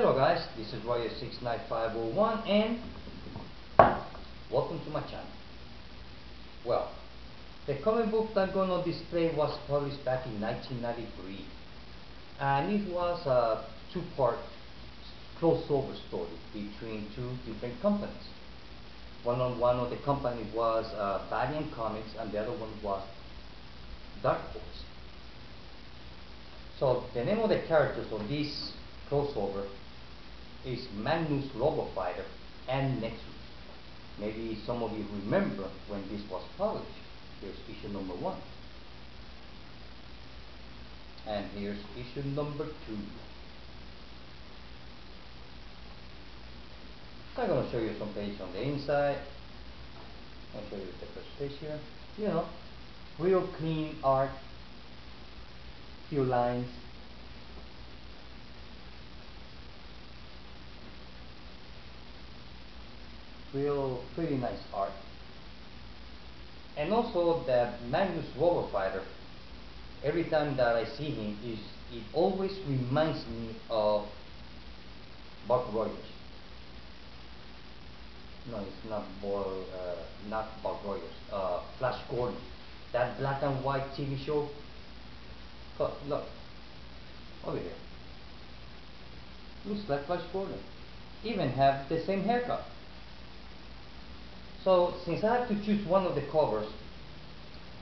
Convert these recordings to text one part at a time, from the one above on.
Hello guys, this is Royer69501 and welcome to my channel. Well, the comic book that I'm gonna display was published back in 1993 and it was a two-part crossover story between two different companies. One of the companies was Valiant Comics and the other one was Dark Horse. So the name of the characters of this crossover is Magnus Robofighter and Nexus. Maybe some of you remember when this was published. Here's issue number 1. And here's issue number 2. So I'm going to show you some pages on the inside. I'll show you the first page here. You know, real clean art, few lines. Real pretty nice art. And also the Magnus Robofighter, every time that I see him, it always reminds me of Buck Rogers. No, it's not not Buck Rogers. Flash Gordon. That black and white TV show. Look, over here. Looks like Flash Gordon. Even have the same haircut. So since I have to choose one of the covers,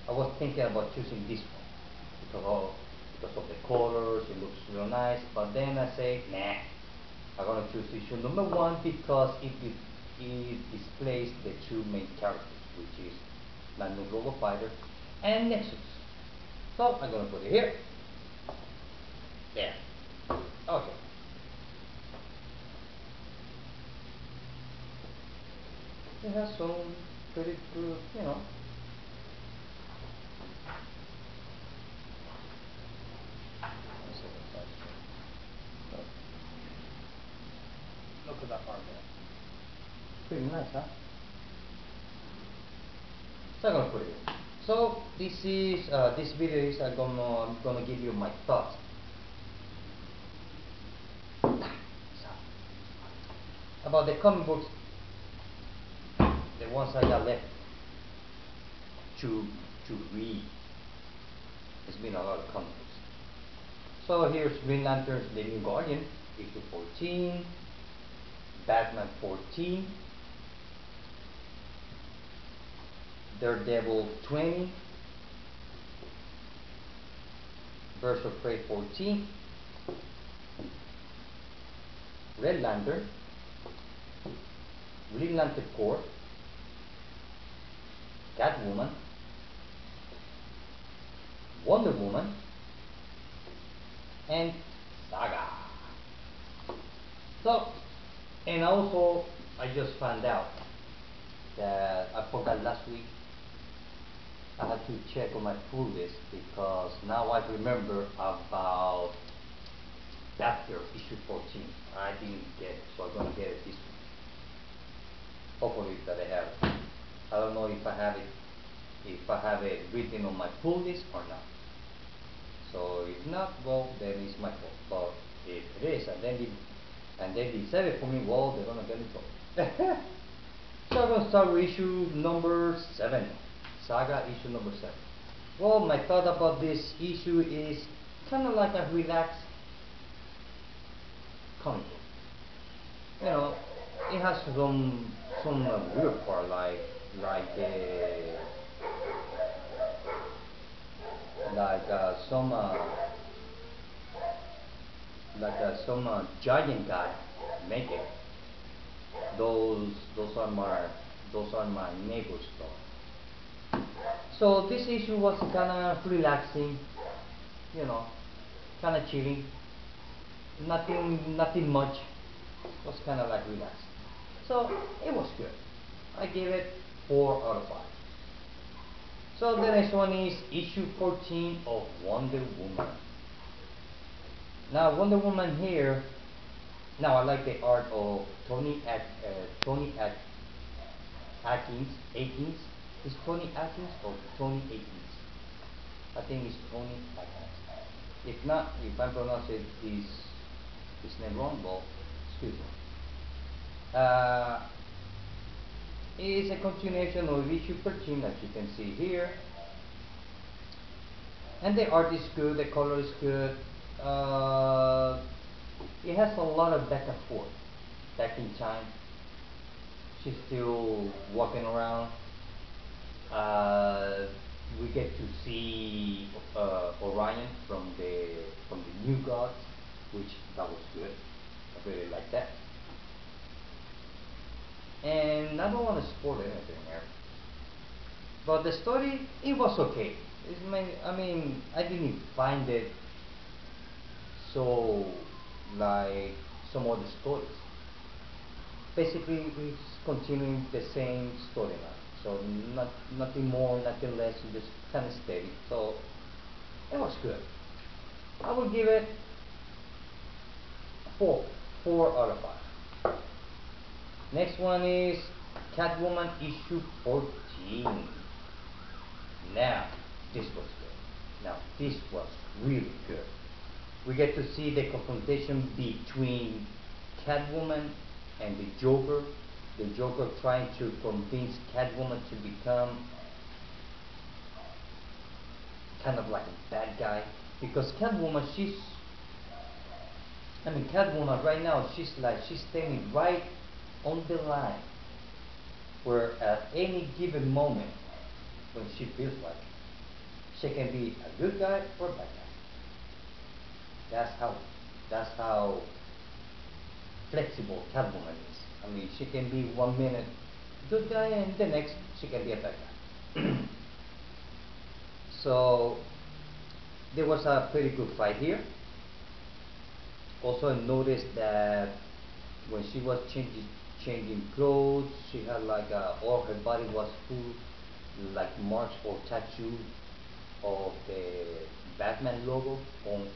I was thinking about choosing this one because of the colors. It looks real nice. But then I say, nah, I'm gonna choose issue number 1 because it displays the two main characters, which is Magnus Robofighter and Nexus. So I'm gonna put it here. There. Okay. It has some pretty good, you know. Look at that part there. Pretty nice, huh? So I'm gonna put it here. So this video is I'm gonna give you my thoughts about the comic books, the ones I got left to read. It's been a lot of comic books. So here's Green Lantern's The New Guardian, issue 14, Batman 14, Daredevil 20, Birds of Prey 14, Red Lantern, Green Lantern Corps, Catwoman, Wonder Woman, and Saga. So, and also I just found out that I forgot last week. I had to check on my full list because now I remember about after issue 14. I didn't get it, so I'm gonna get it this week. Hopefully that I have it. I don't know if I have it written on my pull list or not. So if not, well then it's my fault. But if it is and then they said it for me, well they're gonna get it wrong. So I'm gonna start with issue number 7. Saga issue number 7. Well, my thought about this issue is kinda like a relaxed comic book. You know, it has some weird part like some giant guy make it. Those are my neighbors though. So this issue was kinda relaxing, you know, kinda chilling. Nothing much. It was kinda like relaxed. So it was good. I gave it 4 out of 5. So the next one is issue 14 of Wonder Woman. Now Wonder Woman here. Now I like the art of Tony Atkins. Is Tony Atkins or Tony Atkins? I think it's Tony Atkins. If not, if I pronounce his name wrong, well, excuse me. Uh, it is a continuation of issue 13, as you can see here. And the art is good, the color is good. It has a lot of back and forth, back in time. She's still walking around. Uh, we get to see Orion from the New Gods, which that was good. I really like that. And I don't want to spoil anything here, but the story it was okay. I mean, I didn't find it so like some other stories. Basically, it's continuing the same storyline. So nothing more, nothing less, just kind of steady. So it was good. I will give it four, 4 out of 5. Next one is Catwoman issue 14. Now, this was good. Now, this was really good. We get to see the confrontation between Catwoman and the Joker. The Joker trying to convince Catwoman to become kind of like a bad guy. Because Catwoman, Catwoman right now, she's standing right on the line where at any given moment, when she feels like she can be a good guy or a bad guy. That's how flexible Catwoman is. I mean, she can be 1 minute good guy and the next she can be a bad guy. So there was a pretty good fight here. Also, I noticed that when she was changing clothes, she had like all her body was full like marks or tattoo of the Batman logo on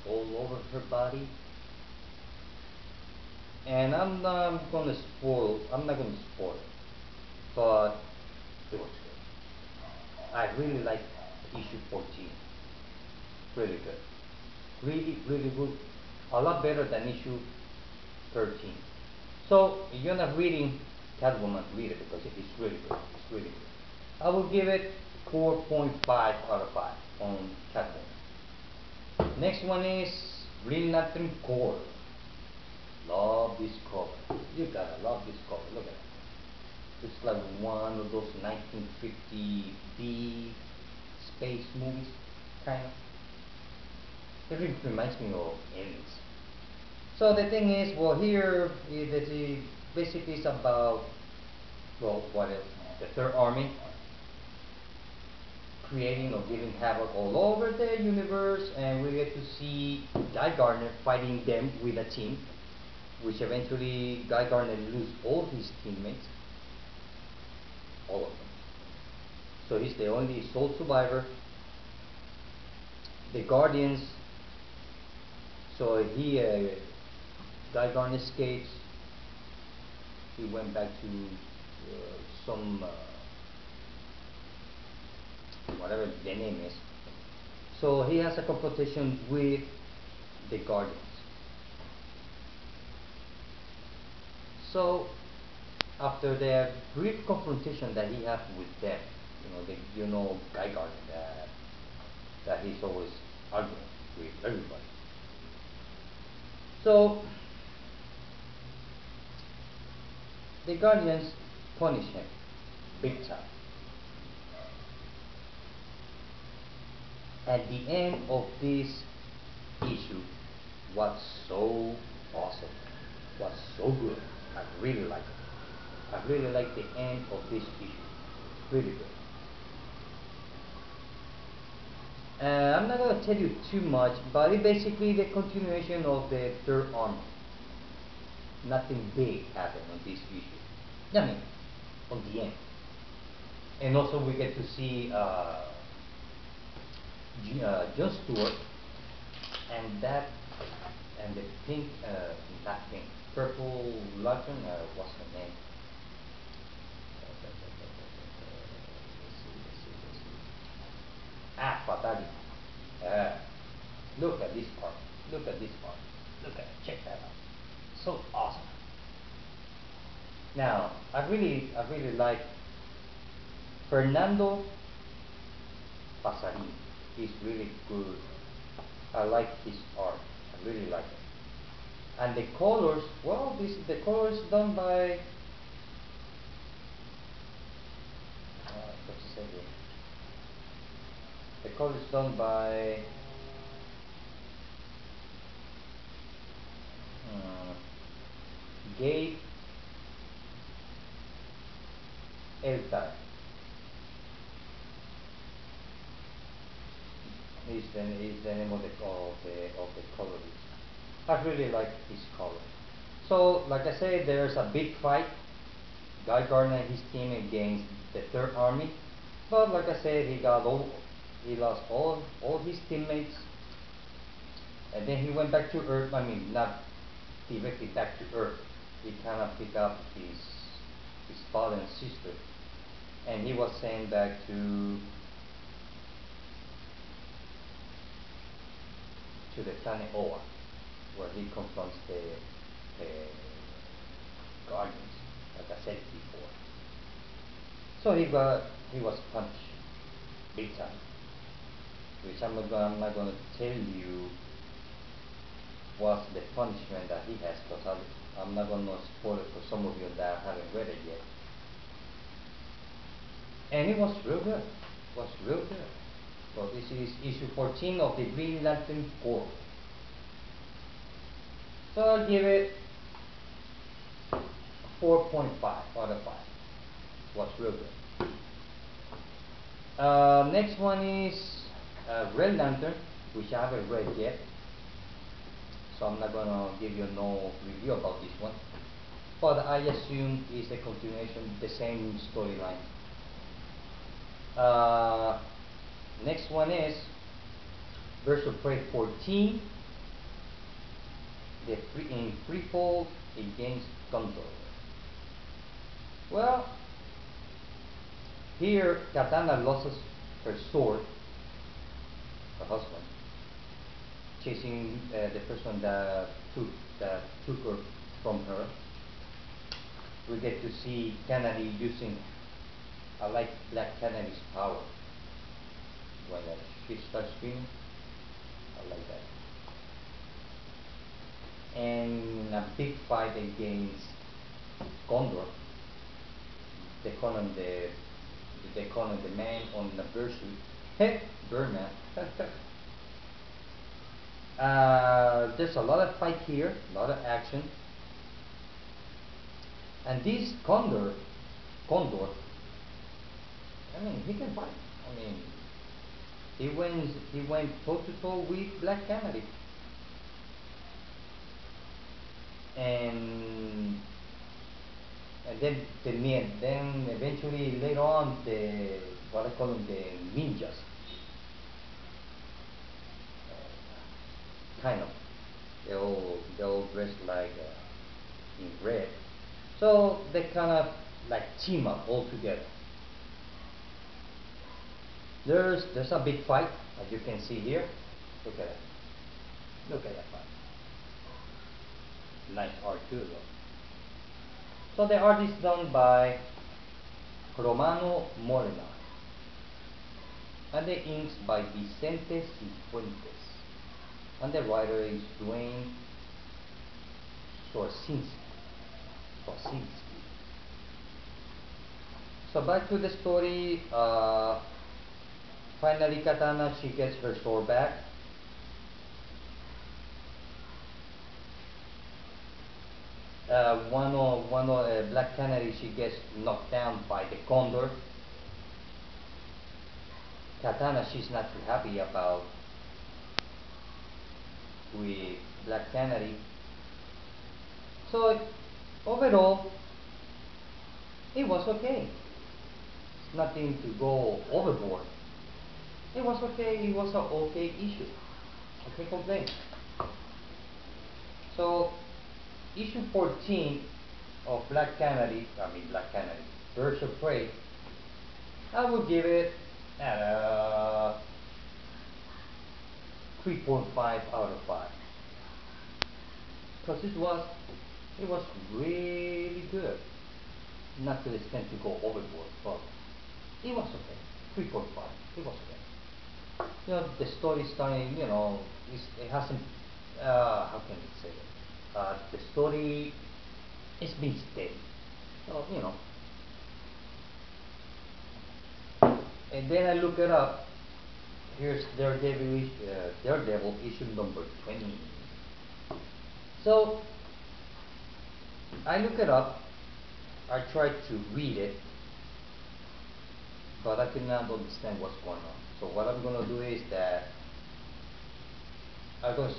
all over her body. And I'm not gonna spoil it, but it was good. I really like issue 14. Really good. Really, really good. A lot better than issue 13. So if you're not reading Catwoman, read it because it's really good. It's really good. I will give it 4.5 out of 5 on Catwoman. Next one is Green Lantern Core. Love this cover. You gotta love this cover. Look at it. It's like one of those 1950 B space movies, kind of. It really reminds me of aliens. So the thing is, well, here it basically is about, well, what else? The Third Army creating or giving havoc all over the universe, and we get to see Guy Gardner fighting them with a team, which eventually Guy Gardner loses all his teammates, all of them. So he's the only sole survivor. The Guardians, so Guy Gardner escapes. He went back to some whatever their name is. So he has a confrontation with the Guardians. So after the brief confrontation that he has with them, Guy Gardner, that he's always arguing with everybody. So the Guardians punish him big time. At the end of this issue was so awesome, was so good. I really like it. I really like the end of this issue. Really good. I'm not going to tell you too much, but it's basically the continuation of the Third Army. Nothing big happened on this issue. I mean, on the end. And also we get to see John Stewart and the pink, not pink, purple lantern, what's her name? Ah, Fatali. Look at this part. Look at this part. Look at it. Check that out. so awesome. Now, I really like Fernando Pasarin. He's really good. I like his art. I really like it. And the colors, well, the colors done by what to say here? The colors done by uh, Gabe Eltar. Is the name of the colorist. I really like his color. So, like I said, there's a big fight. Guy Gardner and his team against the Third Army. But like I said, he lost all his teammates, and then he went back to Earth. I mean, not directly back to Earth. He kind of picked up his father and sister, and he was sent back to the planet Oa, where he confronts the Guardians, like I said before. So he was punished big time, which I'm not gonna tell you what's the punishment that he has, because I'm not gonna spoil it for some of you that haven't read it yet. And it was real good. It was real good. So this is issue 14 of the Green Lantern Corps. So I'll give it 4.5 out of 5. Was real good. Next one is Red Lantern, which I haven't read yet. So I'm not gonna give you no review about this one. But I assume it's a continuation, the same storyline. Uh, Next one is Birds of Prey 14, in freefall against Condor. Well, here Katana loses her sword, her husband, chasing the person that took her from her. We get to see Canary using, I like Black Canary's power. When she starts screaming, I like that. And a big fight against Condor. They call him the man on the bird suit. Birdman. There's a lot of fight here, a lot of action. And this Condor, I mean, he can fight. I mean, he went toe to toe with Black Canary, and then eventually later on the what I call them, the ninjas, kind of, they all dressed like in red, so they kind of like team up all together. There's a big fight, as you can see here. Look at it. Look at that fight. Nice art too, though. So the art is done by Romano Morena, and the inks by Vicente Cifuentes, and the writer is Dwayne Sorsinski. Sorsinski. So back to the story. Finally, Katana, she gets her sword back. One of Black Canary, she gets knocked down by the Condor. Katana, she's not too happy about with Black Canary. So overall, it was okay. It's nothing to go overboard. It was okay. It was an okay issue. I can't complain. So issue 14 of Black Canary, Birds of Prey, I would give it at a 3.5 out of 5. Because it was It was really good. Not to the extent to go overboard, but it was okay. 3.5. It was okay. The story starting, it hasn't, how can I say it? The story is been steady. So, and then I look it up. Here's Daredevil issue number 20. So I look it up. I tried to read it, but I could not understand what's going on. So what I'm gonna do is that I'm gonna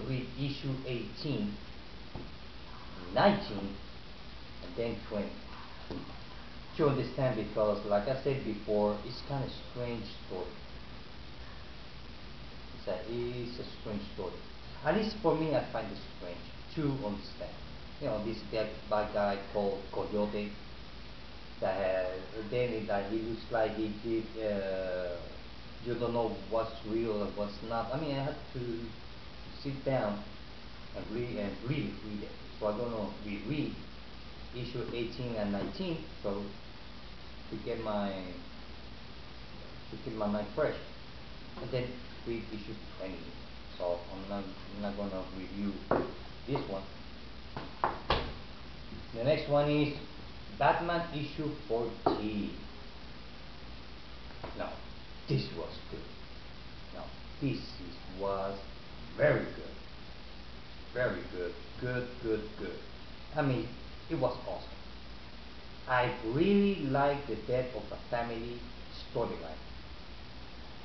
read issue 18, 19, and then 20 to understand, because like I said before, it's kind of strange story. It's a strange story. At least for me, I find it strange to understand. This bad guy called Coyote that that he looks like you don't know what's real and what's not. I mean, I had to sit down and really read it. So I'm gonna reread issue 18 and 19 so to get my mind fresh, and then read issue 20. So I'm not gonna review this one. The next one is Batman issue 14. Now, this was good. Now, was very good. Very good. Good, good, good. I mean, it was awesome. I really like the death of a family storyline.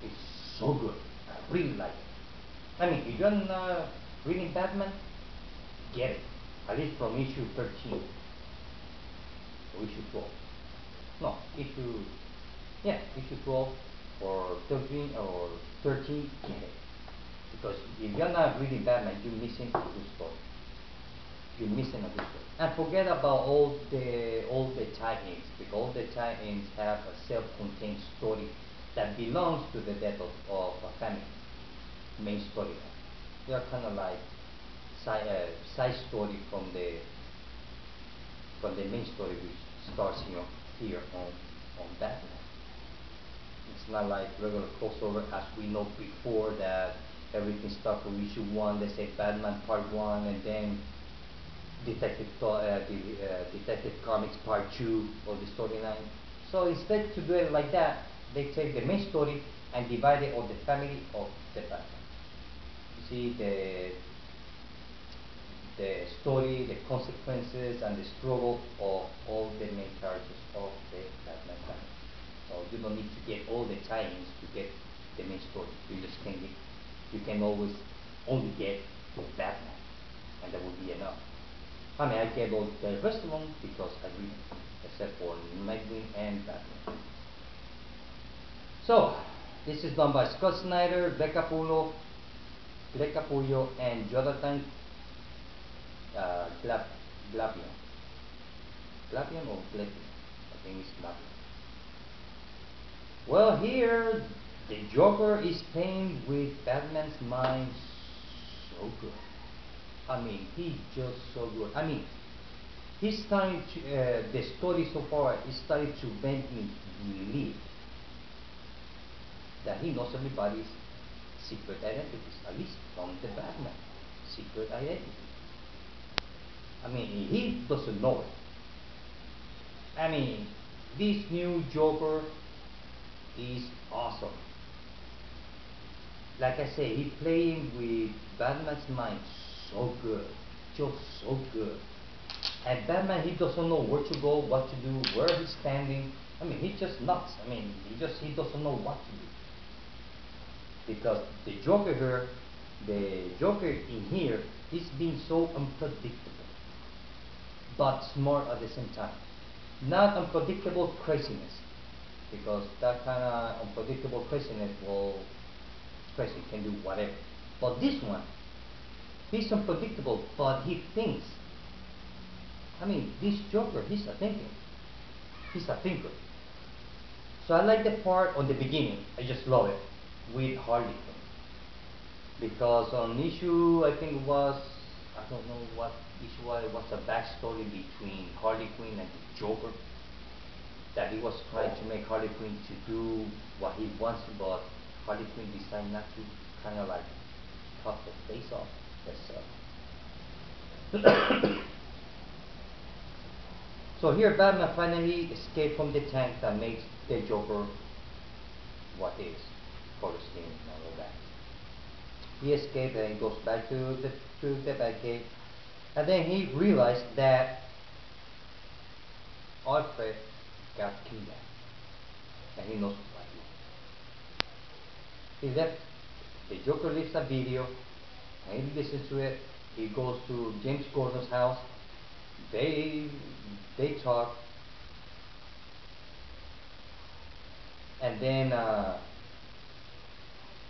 It's so good. I really like it. I mean, if you're not reading Batman, get it. At least from issue 13 or issue 12. No, issue 12 or 13 or 13, get it. Because if you're not reading Batman, you're missing a good story. You're missing a good story. And forget about all the tie-ins, because all the tie-ins have a self-contained story that belongs to the death of a family, main storyline. They are kind of like side story from the main story, which starts here on Batman. It's not like regular crossover as we know before, that everything starts from issue one. They say Batman Part One, and then Detective Comics Part Two of the storyline. So instead to do it like that, they take the main story and divide it on the family of the Batman. You see the story, the consequences, and the struggle of all the main characters of the Batman family. So you don't need to get all the tie-ins to get the main story. You can always only get Batman, and that will be enough. I mean, I get all the rest of them because I read them, except for Nightwing and Batman. So this is done by Scott Snyder, Greg Capullo, and Jonathan Glapion. Glapion or Glapion? I think it's Glapion. Well, here the Joker is playing with Batman's mind so good. I mean, he's just so good. I mean, he's starting to, the story so far is starting to make me believe that he knows everybody's secret identities, at least from the Batman secret identity. I mean, he doesn't know it. I mean, this new Joker is awesome. Like I say, he's playing with Batman's mind so good, just so good. And Batman, he doesn't know where to go, what to do, where he's standing. I mean, he's just nuts. I mean, he doesn't know what to do, because the Joker in here is being so unpredictable, but smart at the same time. Not unpredictable craziness, because that kind of unpredictable craziness will crazy, can do whatever. But this one, he's unpredictable, but he thinks. I mean, this Joker, he's a thinker. He's a thinker. So I like the part on the beginning. I just love it with Harley Quinn, because on issue, I think it was, don't know what's the backstory between Harley Quinn and the Joker. That he was trying to make Harley Quinn to do what he wants, but Harley Quinn decided not to, kind of like cut the face off. That's so here Batman finally escaped from the tank that makes the Joker what is for the skin and all that. He escaped and goes back to the Batcave, and then he realized that Alfred got kidnapped, and he knows why. He left. The Joker leaves a video, and he listens to it. He goes to James Gordon's house. They they talk, and then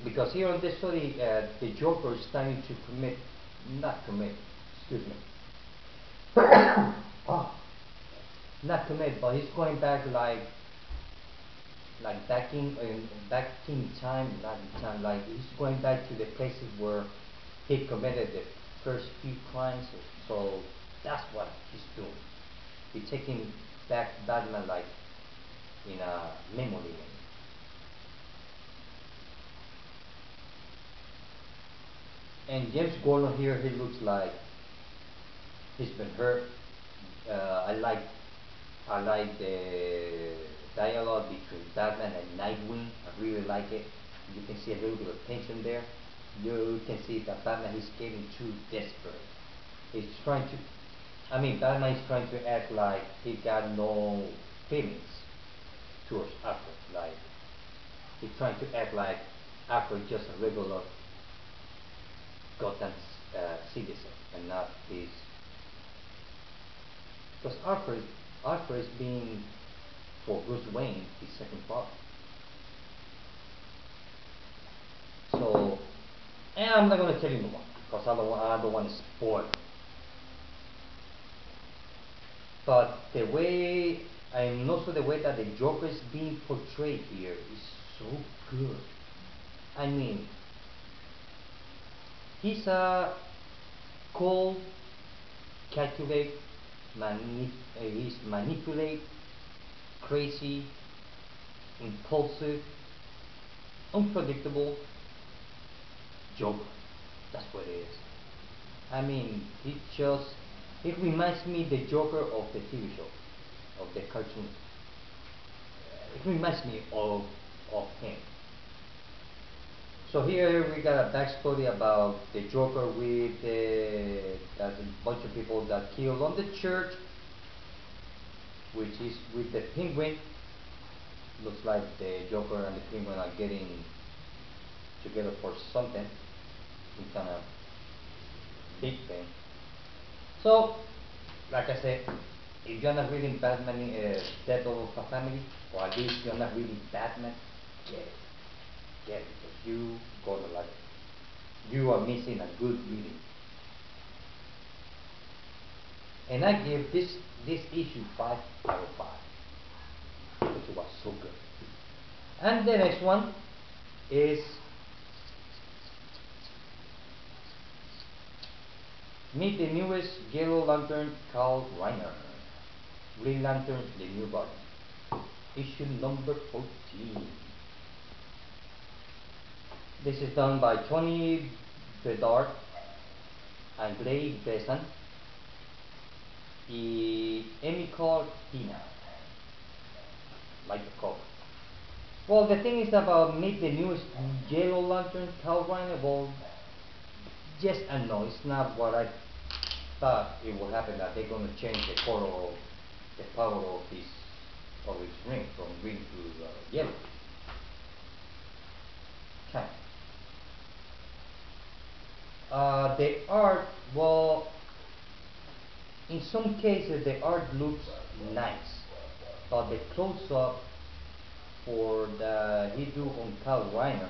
because here on this story, the Joker is starting to not commit, excuse me, oh, not commit, but he's going back like back in time, not in time, like he's going back to the places where he committed the first few crimes. So that's what he's doing. He's taking back Batman like in a memory lane. And James Gordon here, he looks like he's been hurt. Uh, I like I like the dialogue between Batman and Nightwing. I really like it. You can see a little bit of tension there. You can see that Batman is getting too desperate. He's trying to, I mean, Batman is trying to act like he got no feelings towards Alfred. Like he's trying to act like Alfred just a regular Gotham citizen and not his. Because Alfred is being for Bruce Wayne his second father. So, and I'm not gonna tell you more because I don't want to spoil. But the way and also the way that the Joker is being portrayed here is so good. I mean, he's a cold, calculate, he's manipulate, crazy, impulsive, unpredictable Joker. That's what it is. I mean, it reminds me the Joker of the TV show, of the cartoon. It reminds me of him. So here we got a backstory about the Joker with there's a bunch of people that killed on the church, which is with the Penguin. Looks like the Joker and the Penguin are getting together for something, some kind of big thing. So, like I said, if you're not reading Batman, Death of a Family, or at least you're not reading Batman, get it, get it, because you gonna like it. You are missing a good reading. And I give this issue 5 out of 5, which was so good. And the next one is meet the newest Yellow Lantern, Carl Reiner. Green Lantern, the new body. Issue number 14. This is done by Tony Bedard and Gray Besant y Emicor Tina. Like the cover. Well, the thing is about meet the newest Yellow Lantern, Carl Reiner. Well, yes and no. It's not what I thought it would happen, that they're going to change the color of the power of his ring from green to yellow. Kind. The art, well, in some cases the art looks nice, but the close-up for the he do on Carl Reiner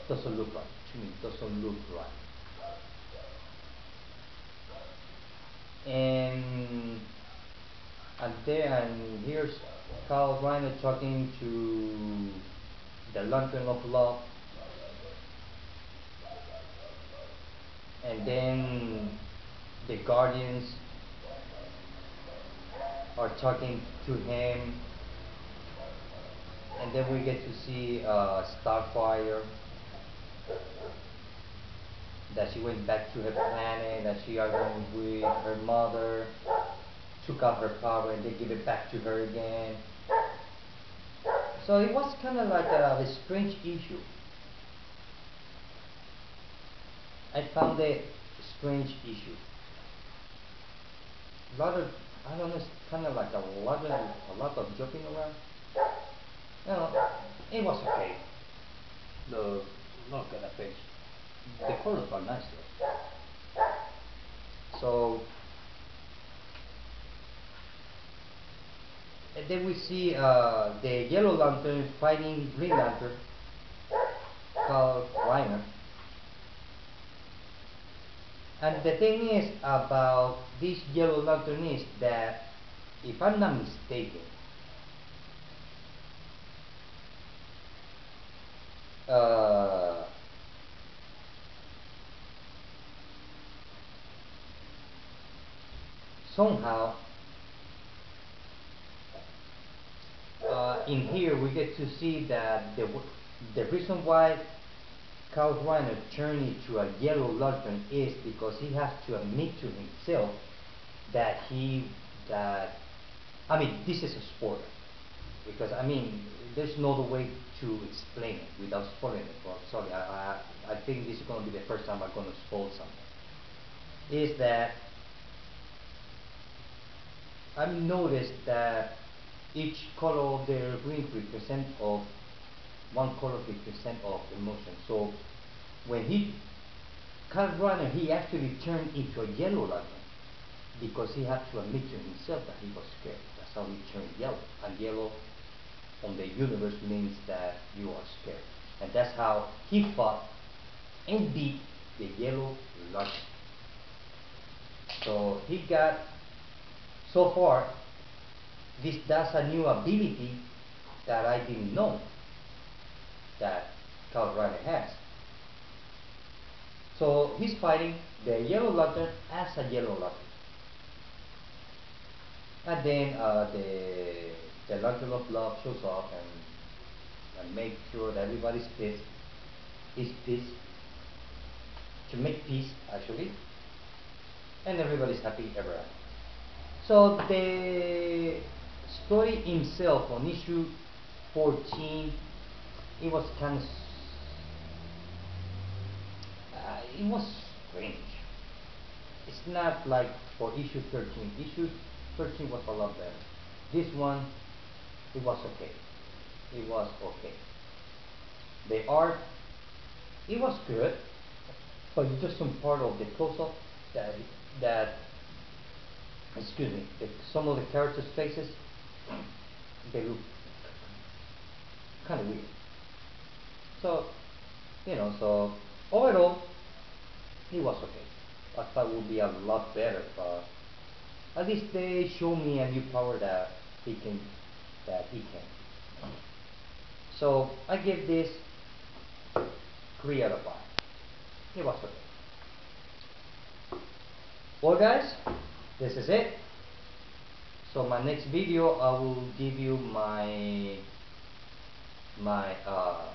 doesn't look right. To me, doesn't look right. And and here's Carl Reiner talking to the Lantern of Love, and then the Guardians are talking to him, and then we get to see Starfire, that she went back to her planet, that she argued with her mother, took out her power, and they give it back to her again. So it was kind of like a strange issue. I found it a strange issue. A lot of, I don't know, it's kind of like a lot of jumping around. You know, it was okay. The Look at the page. The colors are nice though. So, and then we see the Yellow Lantern fighting Green Lantern called Reiner. And the thing is about this Yellow Lantern is that, if I'm not mistaken, uh, somehow in here we get to see that the reason why Carl Reiner turned into a Yellow Lantern is because he has to admit to himself that that, I mean, this is a spoiler, because I mean there's no other way to explain it without spoiling it. Well, sorry, I think this is going to be the first time I'm going to spoil something. Is that I've noticed that each color of the green represent of one color represent of emotion. So when Carl Reiner, he actually turned into a Yellow Lantern because he had to admit to himself that he was scared. That's how he turned yellow. And yellow on the universe means that you are scared. And that's how he fought and beat the Yellow Lantern. So he got, so far, that's a new ability that I didn't know that Carl Reiner has. So he's fighting the Yellow Lantern as a Yellow Lantern. And then the Lantern of Love shows up and make sure that everybody's pissed. He's pissed. To make peace, actually. And everybody's happy ever after. So the story himself on issue 14, it was kind of, it was strange. It's not like for issue 13. Issue 13 was a lot better. This one, it was okay. It was okay. The art, it was good, but just some part of the close-up that excuse me, some of the characters' faces, they look kind of weird. So, so overall, it was okay. I thought it would be a lot better, but at least they show me a new power that he can. So I give this 3 out of 5. It was okay. Well, guys, this is it. So my next video, I will give you my uh,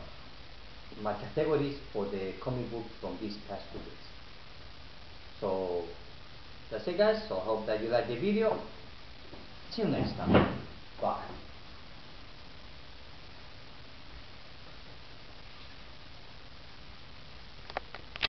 my categories for the comic book from these past 2 weeks. So that's it, guys. So I hope that you like the video. See you next time. Bye.